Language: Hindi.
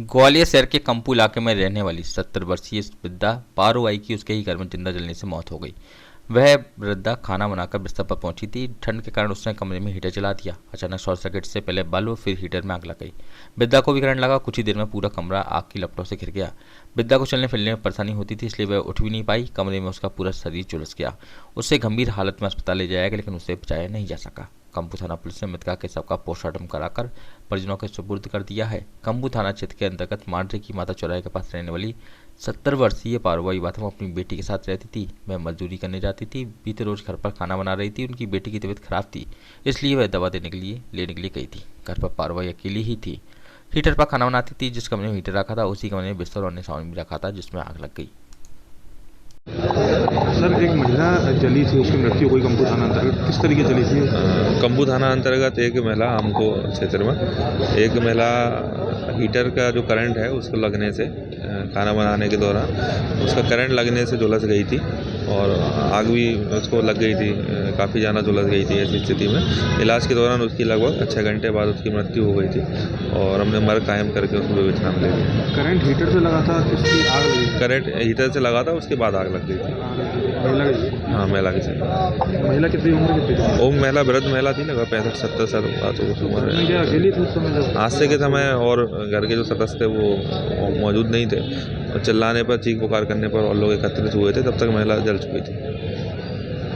ग्वालियर शहर के कंपू इलाके में रहने वाली 70 वर्षीय वृद्धा पारो आई की उसके ही घर में जिंदा जलने से मौत हो गई। वह वृद्धा खाना बनाकर बिस्तर पर पहुंची थी। ठंड के कारण उसने कमरे में हीटर चला दिया। अचानक शॉर्ट सर्किट से पहले बल्ब फिर हीटर में आग लग गई। वृद्धा को भी करंट लगा। कुछ ही देर में पूरा कमरा आग की लपटों से घिर गया। वृद्धा को चलने फिरने में परेशानी होती थी, इसलिए वह उठ भी नहीं पाई। कमरे में उसका पूरा शरीर झुलस गया। उसे गंभीर हालत में अस्पताल ले जाया गया, लेकिन उसे बचाया नहीं जा सका। कंपू थाना पुलिस ने मृतका के शव का पोस्टमार्टम कराकर परिजनों के सुपुर्द कर दिया है। कंपू थाना क्षेत्र के अंतर्गत मांडरे की माता चौराहे के पास रहने वाली 70 वर्षीय पारुबाई बाथम अपनी बेटी के साथ रहती थी। वह मजदूरी करने जाती थी। बीते रोज घर पर खाना बना रही थी। उनकी बेटी की तबीयत खराब थी, इसलिए वह दवा लेने के लिए गई थी। घर पर पारुबाई अकेली ही थी। हीटर पर खाना बनाती थी। जिस कमरे में हीटर रखा था उसी कमरे में बिस्तर और अन्य सामान भी रखा था, जिसमें आग लग गई। सर, एक महिला जली थी, उसकी मृत्यु हुई कंपू थाना अंतर्गत। किस तरीके जली थी? कंबू थाना अंतर्गत एक महिला हमको क्षेत्र में एक महिला हीटर का जो करंट है उसको लगने से खाना बनाने के दौरान उसका करंट लगने से झुलस गई थी और आग भी उसको लग गई थी। काफ़ी ज़्यादा झुलस गई थी। ऐसी स्थिति में इलाज के दौरान उसकी लगभग 6 घंटे बाद उसकी मृत्यु हो गई थी और हमने मर कायम करके उसको विवेचना में ले लिया। करंट हीटर से लगा था, किसकी आग लगी? करंट हीटर से लगा था, उसके बाद आग लग गई थी। महिला की? हाँ, महिला की से। महिला कितनी उम्र कितनी थी? वो महिला वृद्ध महिला थी, लगभग 65-70 साल बात हो उस उम्र में। क्या अकेली थी उस समय जब? हादसे के समय और घर के जो सदस्य थे वो मौजूद नहीं थे और चिल्लाने पर, चीख पुकार करने पर और लोग एकत्रित हुए थे, तब तक महिला जल चुकी थी।